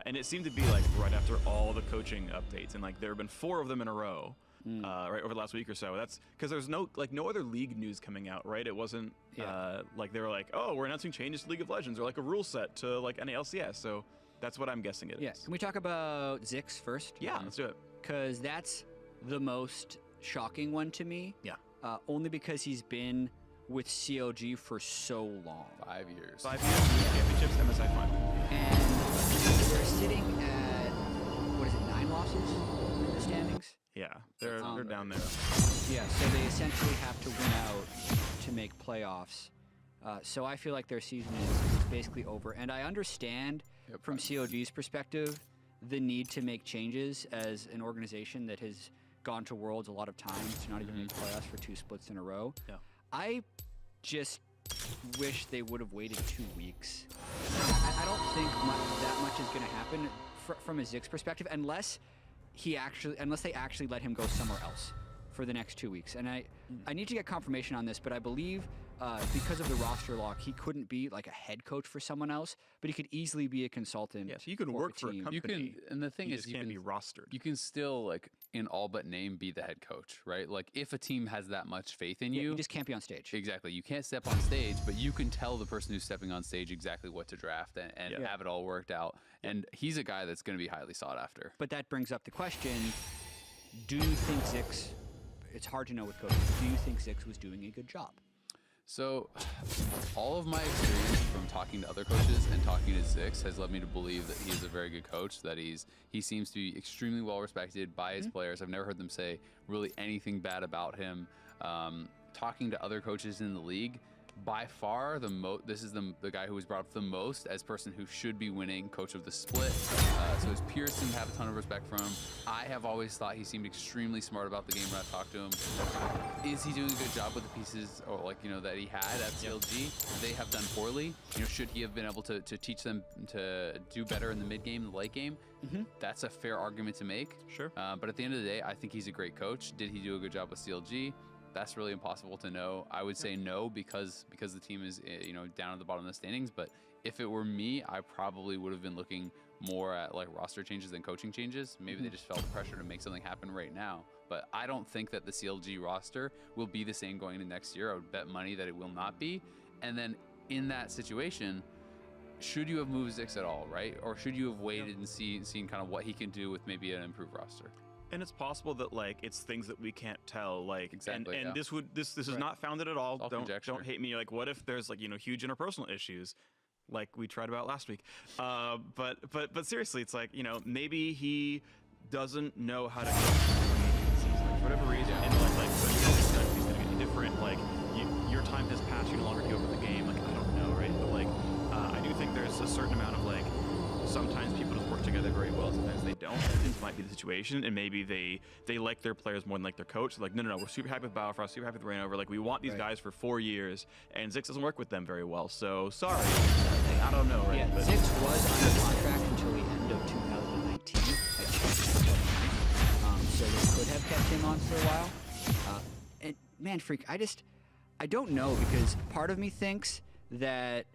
and it seemed to be like right after all the coaching updates, and like there have been 4 of them in a row, right over the last week or so. That's because there's no other league news coming out, right? It wasn't like they were like, oh, we're announcing changes to League of Legends or like a rule set to like NALCS. So that's what I'm guessing it is. Can we talk about Zix first? Yeah, let's do it. Because that's the most shocking one to me. Yeah. Only because he's been with CLG for so long. 5 years. 5 years, championships, MSI final. And they're sitting at, what is it, 9 losses in the standings? Yeah, they're down there. Yeah, so they essentially have to win out to make playoffs. So I feel like their season is basically over. And I understand from COG's perspective the need to make changes as an organization that has gone to Worlds a lot of times to not even make playoffs for 2 splits in a row. Yeah. I just wish they would have waited 2 weeks. I don't think that much is going to happen from a Zix perspective unless they actually let him go somewhere else for the next 2 weeks. And I need to get confirmation on this, but I believe because of the roster lock, he couldn't be like a head coach for someone else, but he could easily be a consultant. Yeah, so you can work for a company. You can, and the thing is, you can't be rostered. You can still, like, in all but name, be the head coach, right? Like, if a team has that much faith in you, you just can't be on stage. Exactly, you can't step on stage, but you can tell the person who's stepping on stage exactly what to draft and have it all worked out. And he's a guy that's going to be highly sought after. But that brings up the question: do you think Zix? It's hard to know with coaches. Do you think Zix was doing a good job? So, all of my experience from talking to other coaches and talking to Zix has led me to believe that he's a very good coach, that he seems to be extremely well respected by his players. I've never heard them say really anything bad about him. Talking to other coaches in the league, by far this is the guy who was brought up the most as person who should be winning coach of the split. So his peers seem to have a ton of respect for him. I have always thought he seemed extremely smart about the game when I've talked to him. Is he doing a good job with the pieces, or like, that he had at CLG? They have done poorly. Should he have been able to teach them to do better in the mid game, the late game? That's a fair argument to make. Sure. But at the end of the day, I think he's a great coach. Did he do a good job with CLG? That's really impossible to know. I would say no because the team is down at the bottom of the standings. But if it were me, I probably would have been looking more at like roster changes than coaching changes. Maybe they just felt the pressure to make something happen right now. But I don't think that the CLG roster will be the same going into next year. I would bet money that it will not be. And then in that situation, should you have moved Zix at all, right? Or should you have waited and seen kind of what he can do with maybe an improved roster? And it's possible that like it's things that we can't tell, like exactly, and this is not founded at all. Don't hate me. Like, what if there's like huge interpersonal issues, like we tried about last week? But seriously, it's like maybe he doesn't know how to coach for whatever reason, and he's gonna get different. Like your time has passed, you no longer keep up with the game. Like I don't know, right? But like I do think there's a certain amount of like. Sometimes people just work together very well. Sometimes they don't. This might be the situation, and maybe they like their players more than like their coach. They're like, no, we're super happy with Battlefrost, super happy with Reignover. Like we want these guys for 4 years, and Zix doesn't work with them very well. So sorry, I don't know, right? Yeah, but Zix was under contract until the end of 2019. So they could have kept him on for a while. And man, Freak, I don't know, because part of me thinks that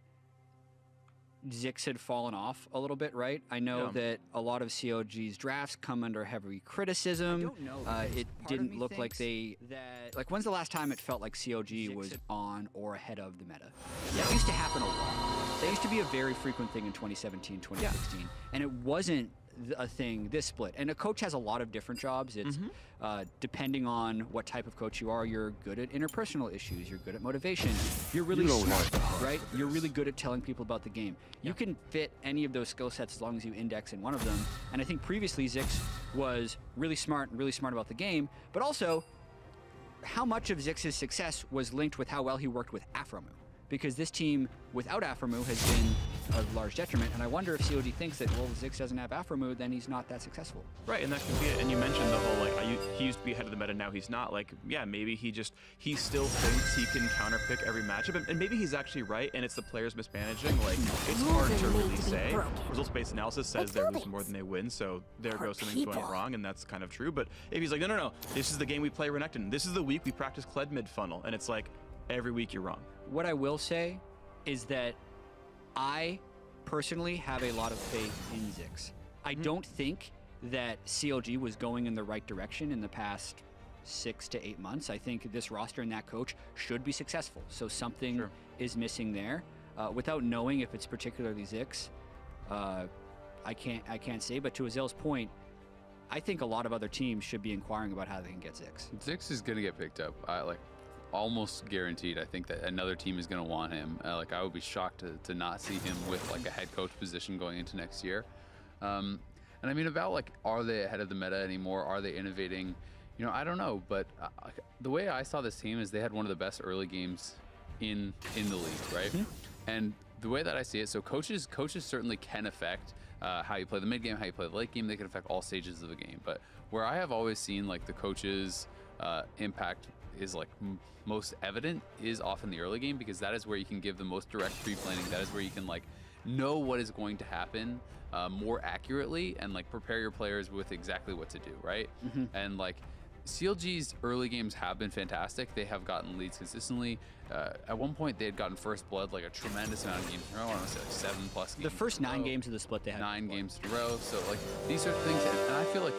Zix had fallen off a little bit, right? I know that a lot of COG's drafts come under heavy criticism. I don't know. It didn't look like when's the last time it felt like COG was on or ahead of the meta? That used to happen a lot. That used to be a very frequent thing in 2017, 2016. And it wasn't a thing this split. And a coach has a lot of different jobs. It's depending on what type of coach you are, you're good at interpersonal issues, you're good at motivation, you're really smart, right? You're really good at telling people about the game. You can fit any of those skill sets as long as you index in one of them. And I think previously Zix was really smart about the game, but also how much of Zix's success was linked with how well he worked with Afromu. Because this team without Afromu has been a large detriment, and I wonder if COD thinks that, well, Zix doesn't have Afromu, then he's not that successful. Right, and that could be it. And you mentioned the whole, like, he used to be ahead of the meta, now he's not. Like, yeah, maybe he still thinks he can counterpick every matchup, and maybe he's actually right, and it's the players mismanaging. Like, it's hard to really say. Results-based analysis says they're losing more than they win, so there goes something's going wrong, and that's kind of true. But if he's like, no, this is the game we play Renekton, this is the week we practice Kled mid-funnel, and it's like, every week you're wrong. What I will say is that I personally have a lot of faith in Zix. I don't think that CLG was going in the right direction in the past 6 to 8 months. I think this roster and that coach should be successful. So something is missing there. Without knowing if it's particularly Zix, I can't say. But to Azil's point, I think a lot of other teams should be inquiring about how they can get Zix. Zix is going to get picked up. Almost guaranteed. I think that another team is going to want him. I would be shocked to not see him with like a head coach position going into next year. And I mean, about are they ahead of the meta anymore? Are they innovating? You know, I don't know. But the way I saw this team is they had one of the best early games in the league, right? And the way that I see it, so coaches certainly can affect how you play the mid game, how you play the late game. They can affect all stages of the game. But where I have always seen the coaches' impact is most evident is often the early game, because that is where you can give the most direct pre-planning. That is where you can know what is going to happen more accurately and prepare your players with exactly what to do, right? And CLG's early games have been fantastic. They have gotten leads consistently. At one point, they had gotten first blood a tremendous amount of games in a row. I want to say 7+ games. The first 9 games of the split, they had 9 games in a row. So these sorts of things, and I feel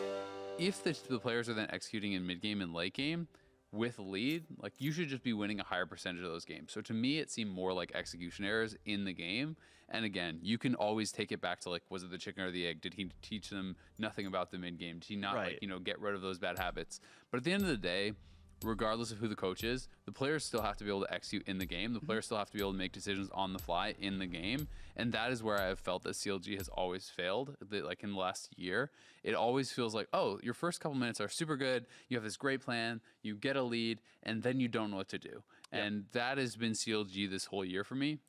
if the players are then executing in mid game and late game with lead, you should just be winning a higher percentage of those games. So to me, it seemed more like execution errors in the game. And again, you can always take it back to was it the chicken or the egg? Did he teach them nothing about the mid game? Did he not get rid of those bad habits? But at the end of the day, regardless of who the coach is, the players still have to be able to execute in the game. The players still have to be able to make decisions on the fly in the game. And that is where I have felt that CLG has always failed. In the last year, it always feels oh, your first couple minutes are super good. You have this great plan. You get a lead, and then you don't know what to do. And that has been CLG this whole year for me.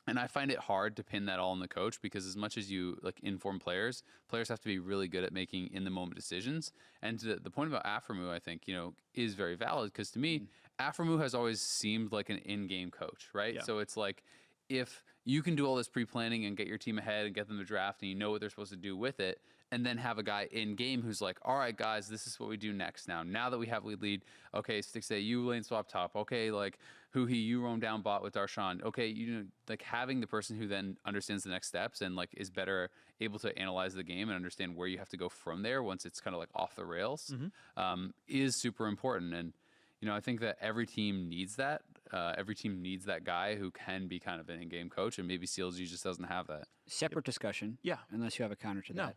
And I find it hard to pin that all on the coach, because as much as you inform players have to be really good at making in the moment decisions. And the point about Aframu, I think, is very valid, because to me, Aframu has always seemed like an in-game coach, right? So it's if you can do all this pre-planning and get your team ahead and get them to draft, and you know what they're supposed to do with it, and then have a guy in game who's all right, guys, this is what we do next. Now that we have lead, okay, Stixay, you lane swap top. Okay, Huhi, you roam down bot with Darshan. Okay, having the person who then understands the next steps and is better able to analyze the game and understand where you have to go from there once it's kind of off the rails is super important. And I think that every team needs that. Every team needs that guy who can be kind of an in-game coach, and maybe CLG just doesn't have that. Separate discussion. Yeah. Unless you have a counter to that.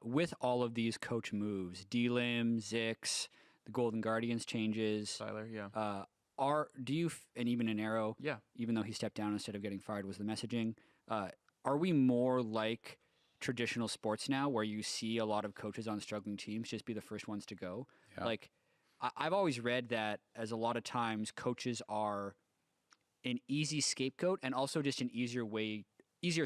With all of these coach moves, D-Lim, Zix, the Golden Guardians changes. Tyler, and even an Arrow, even though he stepped down instead of getting fired was the messaging. Are we more like traditional sports now, where you see a lot of coaches on struggling teams just be the first ones to go? I've always read that as a lot of times coaches are an easy scapegoat and also just an easier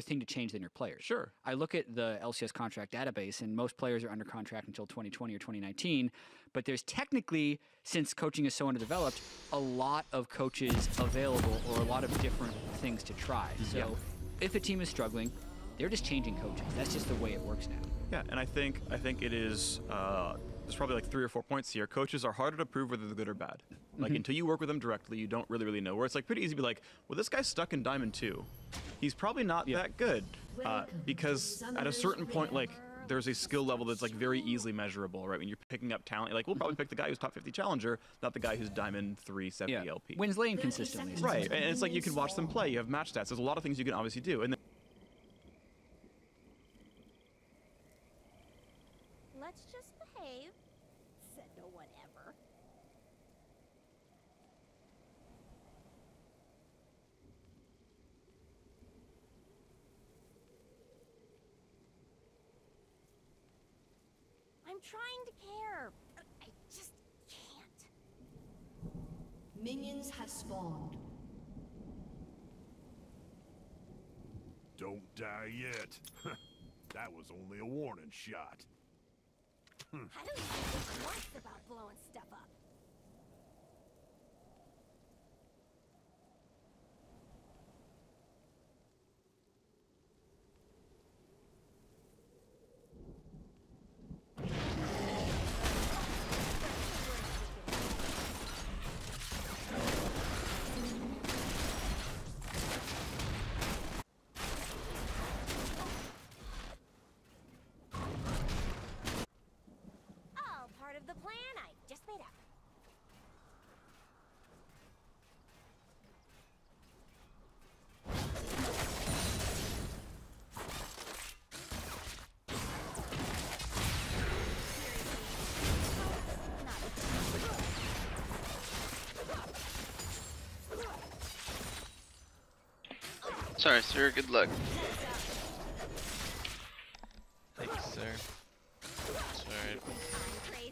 thing to change than your players. Sure. I look at the LCS contract database, and most players are under contract until 2020 or 2019. But there's technically, since coaching is so underdeveloped, a lot of coaches available or a lot of different things to try. So if a team is struggling, they're just changing coaches. That's just the way it works now. Yeah, and I think it is. There's probably 3 or 4 points here. Coaches are harder to prove whether they're good or bad. Until you work with them directly, you don't really know. Where it's pretty easy to be well, this guy's stuck in Diamond 2. He's probably not that good, because at a certain point, there's a skill level that's very easily measurable, right? When you're picking up talent, we'll probably pick the guy who's top 50 challenger, not the guy who's Diamond 3, 70 LP. Wins lane consistently. Right, and it's you can watch them play. You have match stats. There's a lot of things you can obviously do. And then let's just behave. Said no one ever. I'm trying to care, but I just can't. Minions have spawned. Don't die yet. That was only a warning shot. I don't even think once about blowing stuff up. Sorry, sir. Good luck. Thanks, sir. Sorry,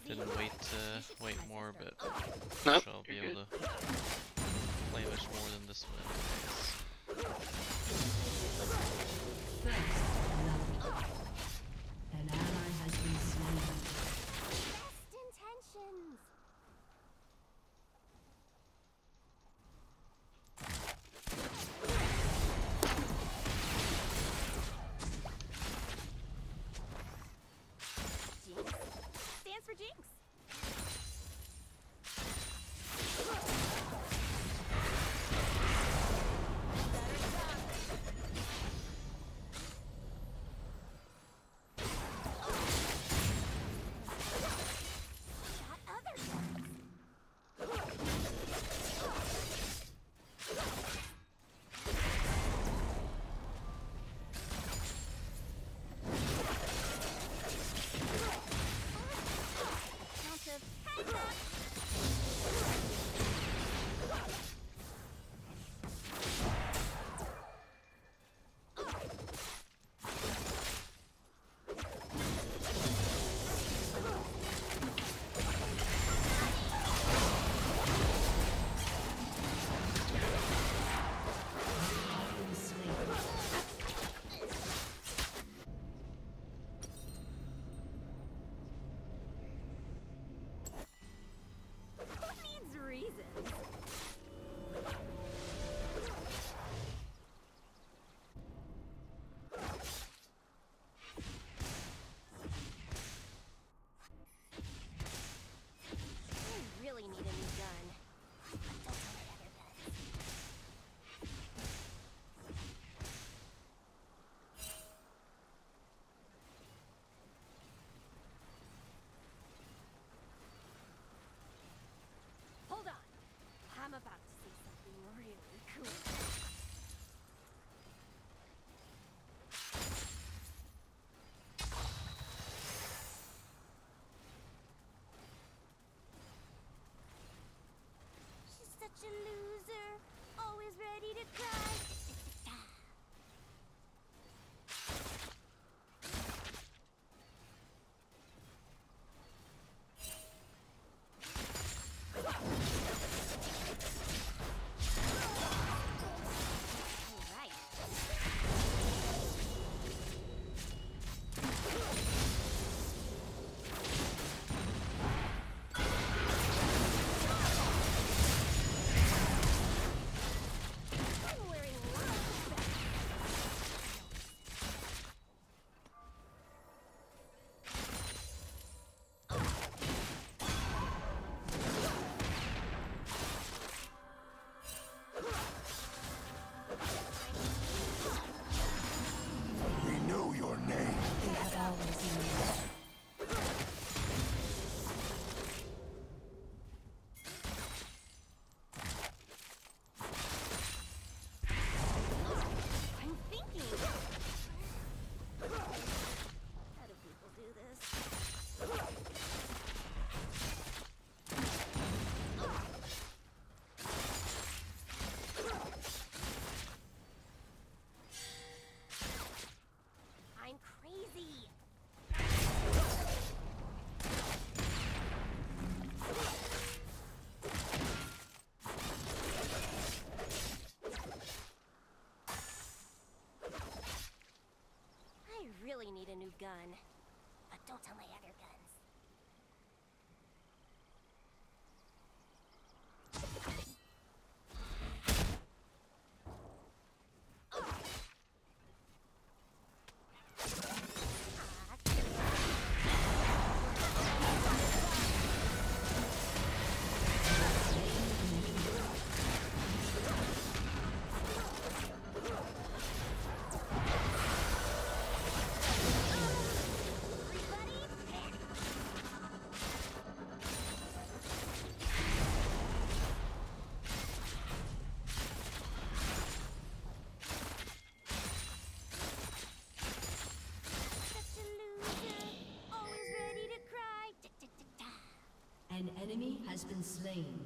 didn't wait more, but Nope, I'll be you're able to play much more than this one. An ally has been slain. Best intentions. Jinx stands for Jinx. Shot other guns. Count of heads up. Who needs reasons? I really need a new gun. But don't tell my other guns. Hold on. I'm about to see something really cool. She's such a loser, always ready to cry. Alright. I'm wearing lots of We know your name. They have always known. I'm thinking. How do people do this? I'm crazy. I really need a new gun. But don't tell my other guns. An enemy has been slain.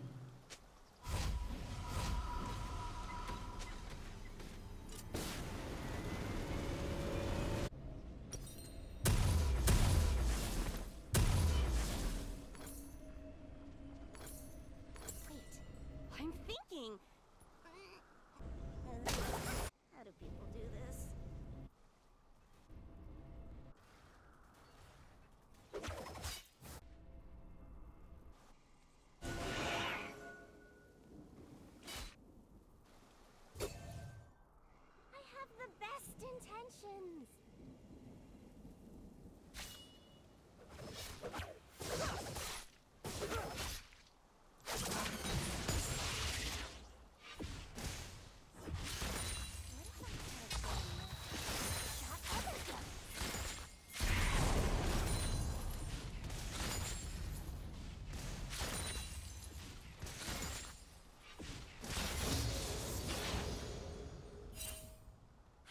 Congratulations!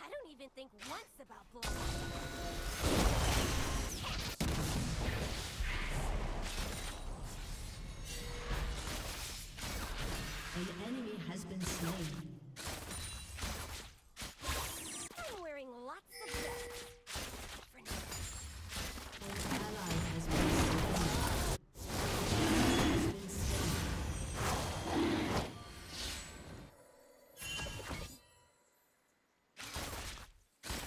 I don't even think once about blowing. An enemy has been slain. I'm wearing lots of belts. For now. An ally has been slain. Has been slain.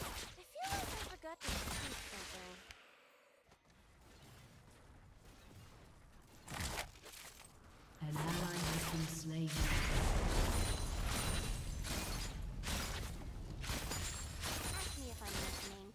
I feel like I forgot to do something. An ally has been slain. Ask me if I'm listening.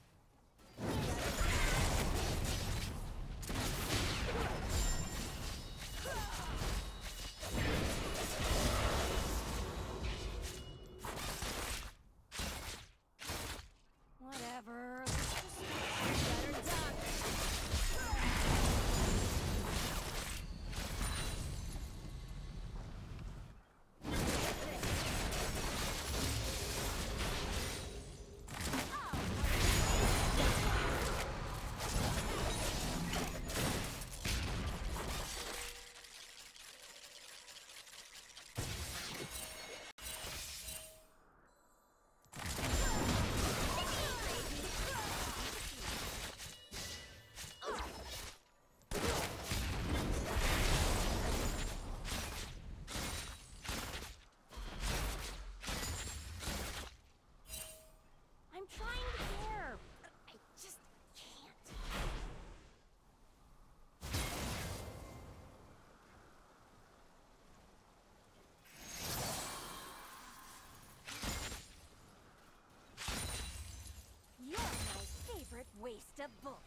Whatever. Let's just get her done. I'm trying to care, but I just can't. You're my favorite waste of bullets.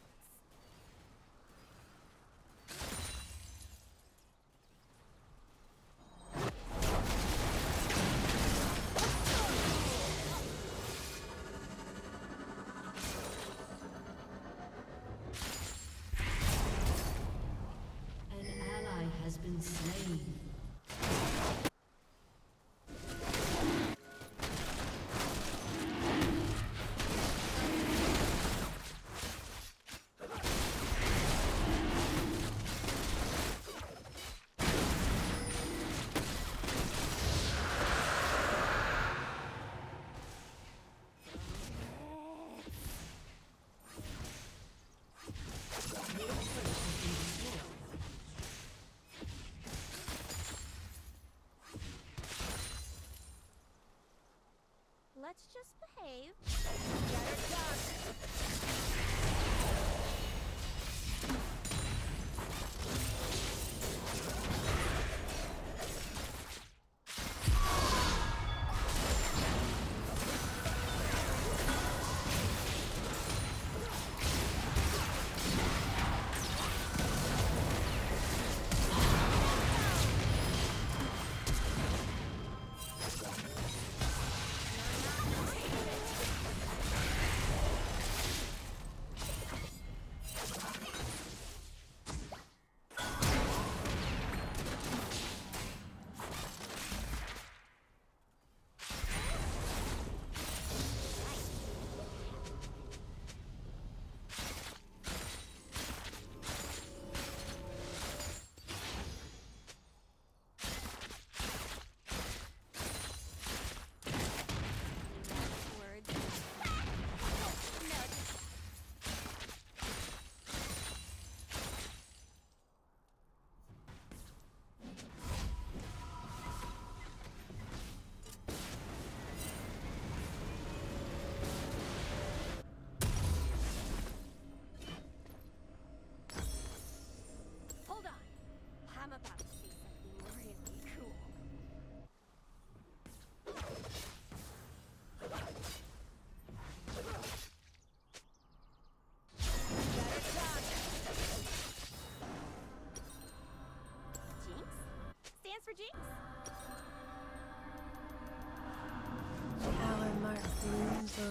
An ally has been slain. Let's just behave. Get her done.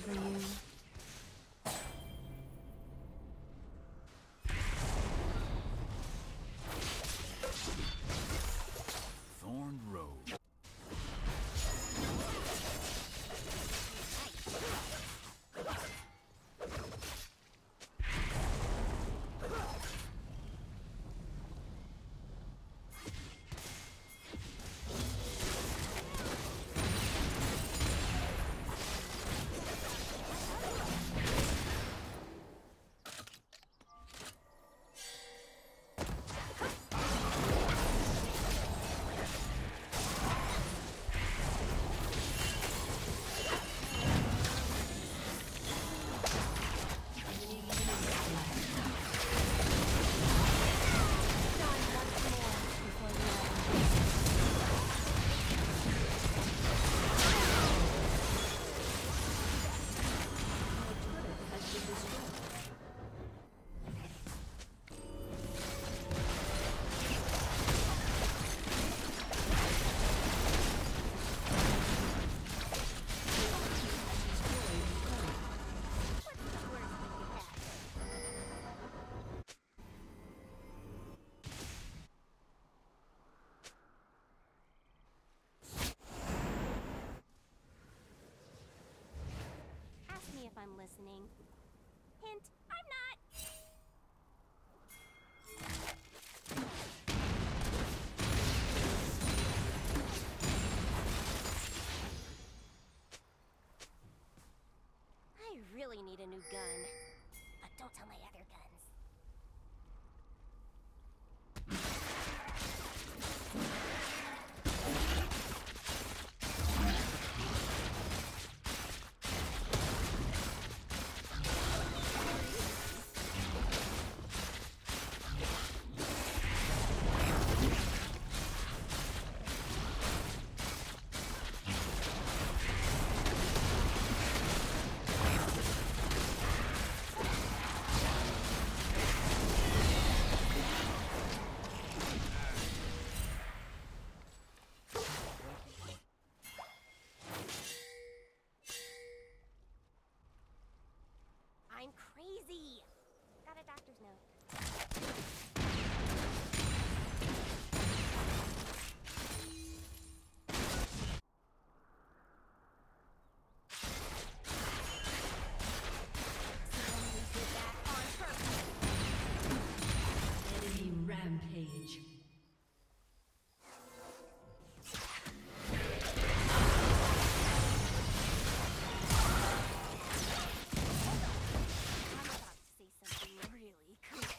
cover you. Thorn Road. Ask me if I'm listening. Hint, I'm not. I really need a new gun. But don't tell my other guns. I'm crazy. Got a doctor's note. Somebody did that on purpose. Enemy rampage. I'm about to say something really cool.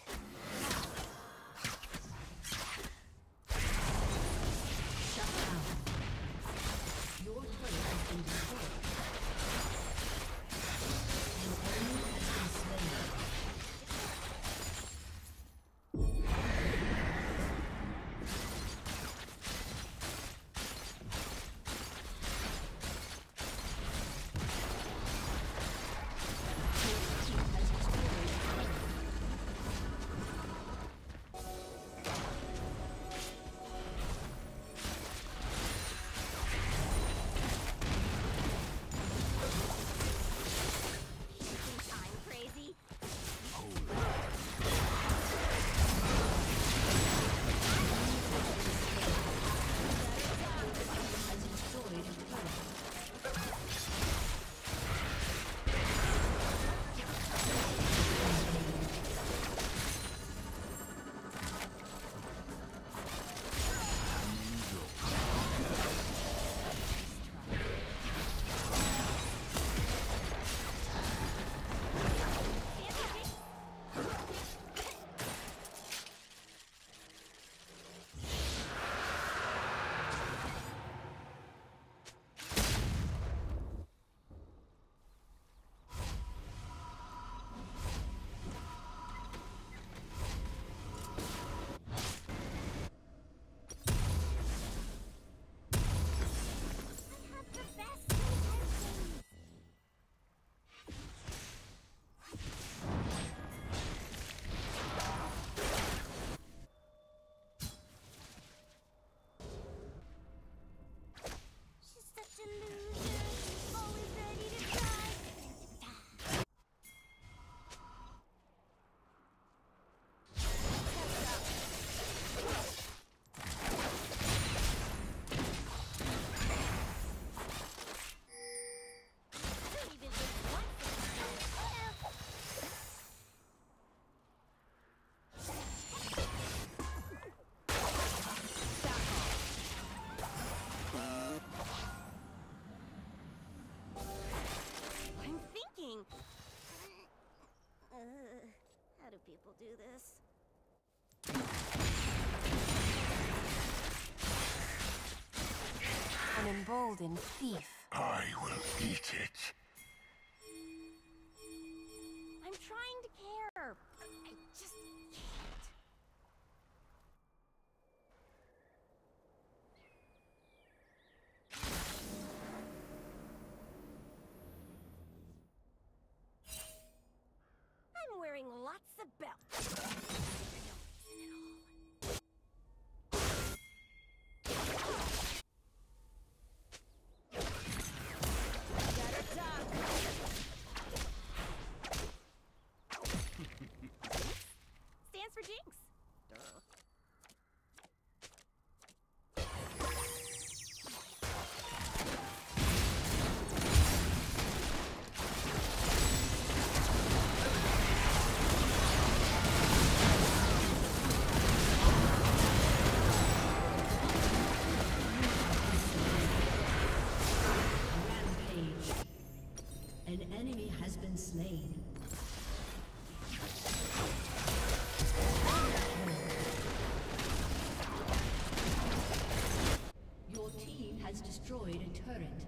I'll do this. An emboldened thief. I will eat it. I'm trying to care, but I just can't. I'm wearing lots of belts. Stands for Jinx. Duh. Rampage. An enemy has been slain. Your team has destroyed a turret.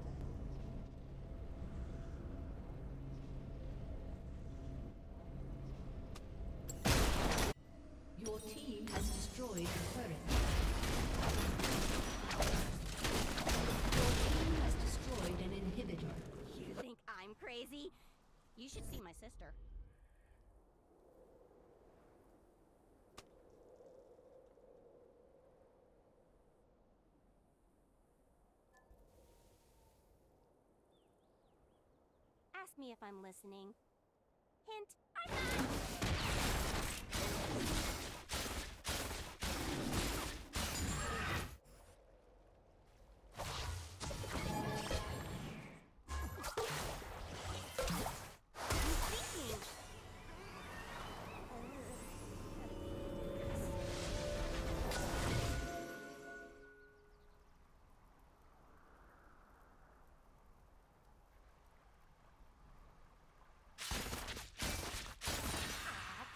Your team has destroyed a turret. Your team has destroyed an inhibitor. You think I'm crazy? You should see my sister. Ask me if I'm listening. Hint, I'm not.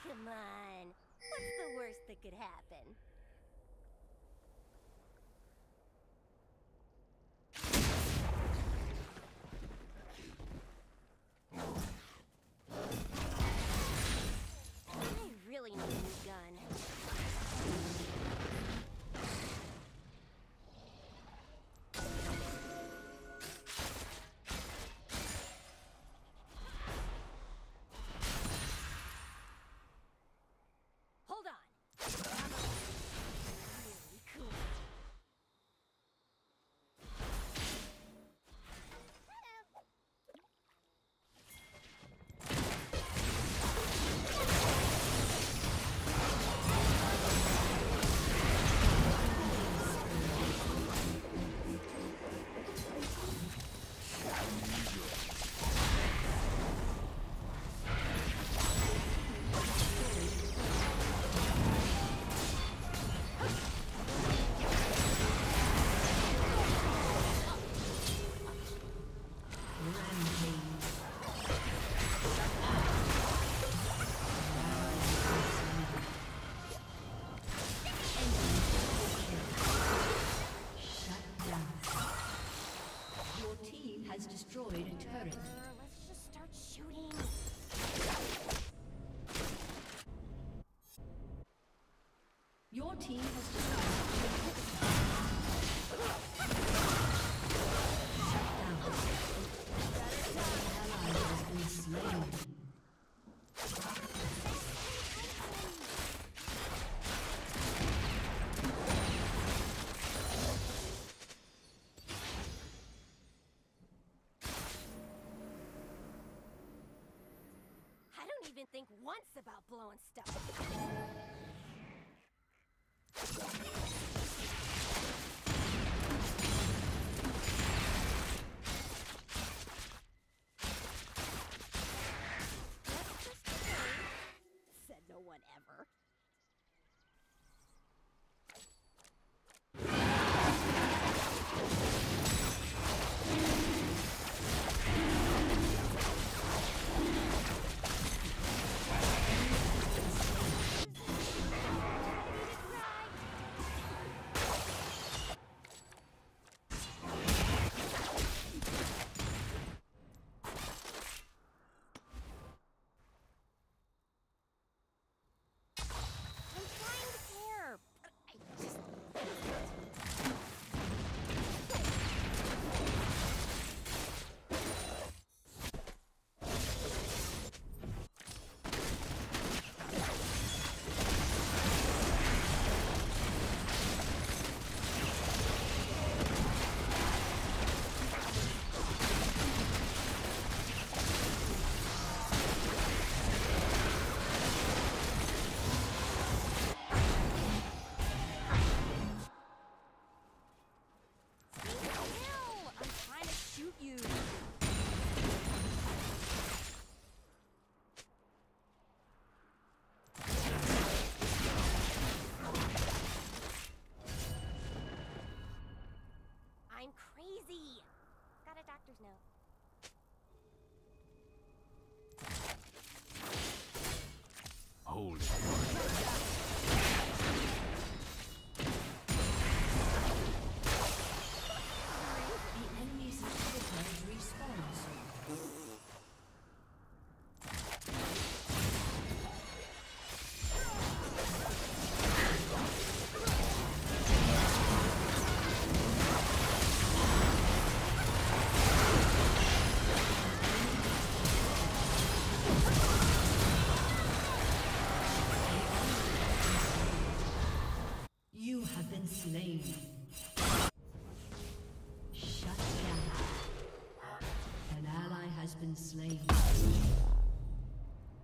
Come on. What's the worst that could happen? I really need a new gun. Hold on. Really cool. Your team has destroyed a turret. Let's just start shooting. Your team has destroyed an inhibitor. Shut down. An ally has been slain. I don't even think once about blowing stuff up. Let's just wait. Said no one ever. slain. Shut down. An ally has been slain.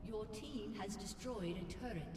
Your team has destroyed a turret.